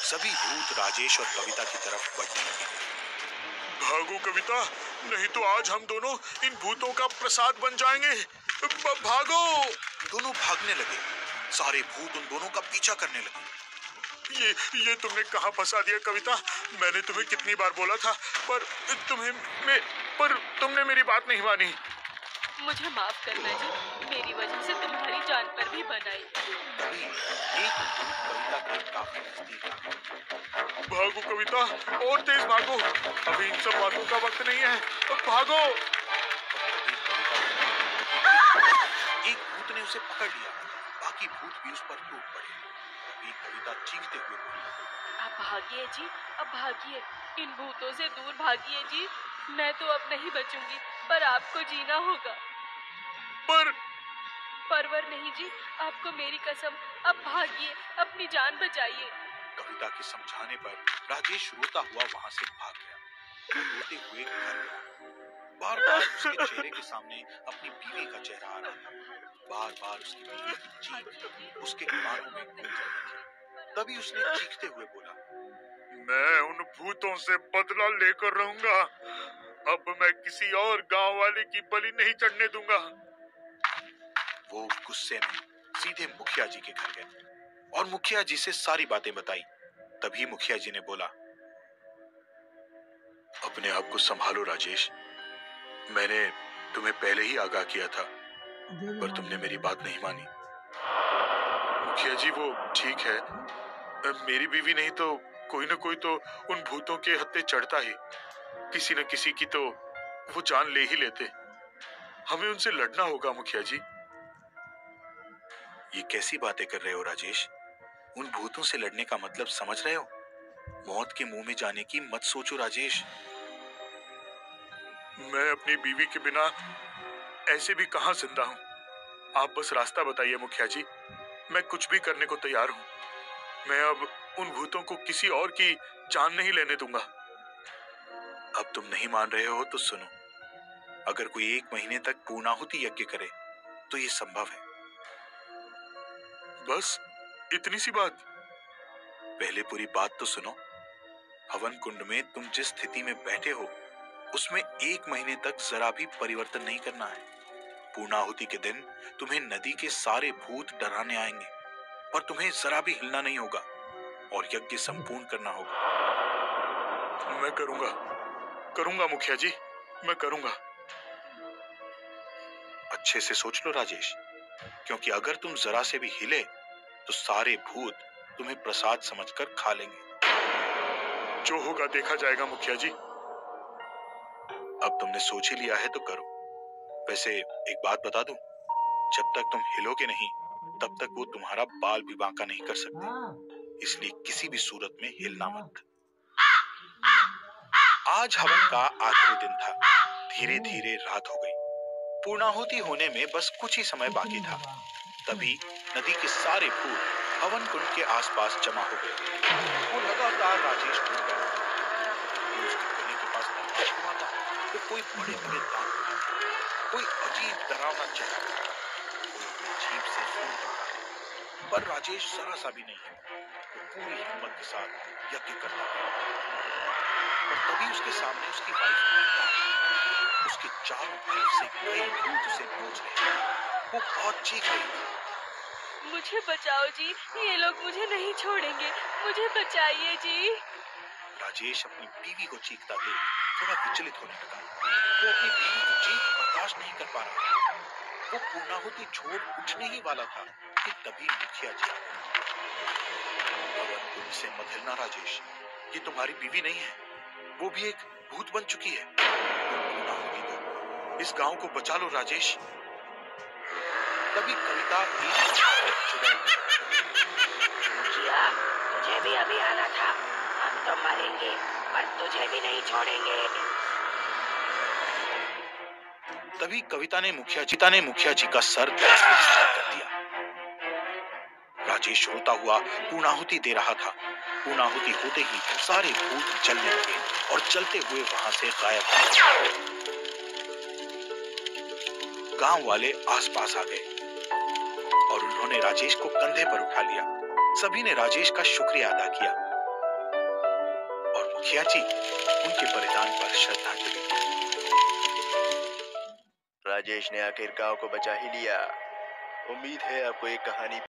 सभी भूत राजेश और कविता की तरफ बढ़ने लगे। भागो कविता, नहीं तो आज हम दोनों इन भूतों का प्रसाद बन जाएंगे। भागो! दोनों भागने लगे। सारे भूत उन दोनों का पीछा करने लगे। ये तुमने कहाँ फंसा दिया कविता? मैंने तुम्हें कितनी बार बोला था, पर तुमने मेरी बात नहीं मानी। मुझे माफ करना जी, मेरी वजह से तुम्हारी जान पर भी बन आई। तभी एक भूत कविता के काफी नजदीक आ। भागो कविता, और तेज भागो, अभी इन सब बातों का वक्त नहीं है। भागो! एक भूत ने उसे पकड़ लिया। बाकी भूत भी उस पर टूट पड़े। तभी कविता चीखते हुए बोली, अब भागिए जी, अब भागिए, इन भूतों से दूर भागिए जी। मैं तो अब नहीं बचूंगी, पर आपको जीना होगा। परवर नहीं जी, आपको मेरी कसम, अब भागिए, अपनी जान बचाइए। कविता के समझाने पर राजेश रोता हुआ वहां से भाग गया। रोते हुए घर गया। बार बार उसके चेहरे के सामने अपनी बीवी का चेहरा आ रहा था। बार बार उसकी बीवी की चीख उसके कानों में गूंज रही थी। तभी उसने चीखते हुए बोला, मैं उन भूतों से बदला लेकर रहूंगा। अब मैं किसी और गांव वाले की बलि नहीं चढ़ने दूंगा। वो गुस्से में सीधे मुखिया जी के घर गए और मुखिया जी से सारी बातें बताई। तभी मुखिया जी ने बोला, अपने आप को संभालो राजेश, मैंने तुम्हें पहले ही आगाह किया था, पर तुमने मेरी बात नहीं मानी। मुखिया जी वो ठीक है, मेरी बीवी नहीं तो कोई न कोई तो उन भूतों के हत्थे चढ़ता ही। किसी न किसी की तो वो जान ले ही लेते। हमें उनसे लड़ना होगा मुखिया जी। ये कैसी बातें कर रहे हो राजेश? उन भूतों से लड़ने का मतलब समझ रहे हो? मौत के मुंह में जाने की मत सोचो राजेश। मैं अपनी बीवी के बिना ऐसे भी कहां जिंदा हूं। आप बस रास्ता बताइए मुखिया जी, मैं कुछ भी करने को तैयार हूं। मैं अब उन भूतों को किसी और की जान नहीं लेने दूंगा। अब तुम नहीं मान रहे हो तो सुनो, अगर कोई 1 महीने तक पूर्णाहुति यज्ञ करे तो ये संभव है। बस इतनी सी बात? पहले पूरी बात तो सुनो। हवन कुंड में तुम जिस स्थिति में बैठे हो उसमें 1 महीने तक जरा भी परिवर्तन नहीं करना है। पूर्णाहुति के दिन तुम्हें नदी के सारे भूत डराने आएंगे, पर तुम्हें जरा भी हिलना नहीं होगा और यज्ञ संपूर्ण करना होगा। मैं करूंगा मुखिया जी, मैं करूंगा। अच्छे से सोच लो राजेश, क्योंकि अगर तुम जरा से भी हिले तो सारे भूत तुम्हें प्रसाद समझकर खा लेंगे। जो होगा देखा जाएगा मुखिया जी। अब तुमने सोच ही लिया है तो करो। वैसे एक बात बता दूं, जब तक तुम हिलोगे नहीं तब तक वो तुम्हारा बाल भी बांका नहीं कर सकते, इसलिए किसी भी सूरत में हिलना मत। आज हवन का आखिरी दिन था। धीरे धीरे रात हो गई। पूर्णाहुति होने में बस कुछ ही समय बाकी था। तभी नदी के सारे भूत हवन कुंड के आसपास जमा हो गए। वो लगातार राजेश ढूंढ रहा था। उसके गले के पास हुआ था तो कोई बड़े बड़े दांत था, कोई अजीब डरावना चेहरा, कोई अजीब से सूंघ रहा है। पर राजेश जरा सा भी नहीं है। वो पूरी हिम्मत के साथ यज्ञ करता था। और तभी उसके सामने उसकी वाइफ कविता, उसके चारों तरफ से कई भूत उसे नोच रहे थे। वो बहुत चीख रही थी, मुझे बचाओ जी, ये लोग मुझे नहीं छोड़ेंगे, मुझे बचाइए जी। राजेश अपनी बीवी को चीखता देख थोड़ा विचलित होने लगा। वो अपनी बीवी की चीख बर्दाश्त नहीं कर पा रहा था। वो पूर्णाहुति छोड़ उठने ही वाला था कि तभी मुखिया जी आ गए। तुमसे मत हिलना राजेश, ये तुम्हारी बीवी नहीं है, वो भी एक भूत बन चुकी है। पूर्णाहुति दो, इस गांव को बचा लो राजेश। तभी कविता मुखिया, तुझे भी अभी आना था। हम तो मरेंगे पर तुझे भी नहीं छोड़ेंगे। तभी कविता ने मुखिया जी का सर कर दिया। राजेश रोता हुआ पूर्णाहुति दे रहा था। पूर्णाहुति होते ही सारे भूत जलने लगे और चलते हुए वहां से गायब हो गए। गांव वाले आसपास आ गए और उन्होंने राजेश को कंधे पर उठा लिया। सभी ने राजेश का शुक्रिया अदा किया। मुखिया जी उनके बलिदान पर श्रद्धांजलि दी। राजेश ने आखिर गांव को बचा ही लिया। उम्मीद है आपको ये कहानी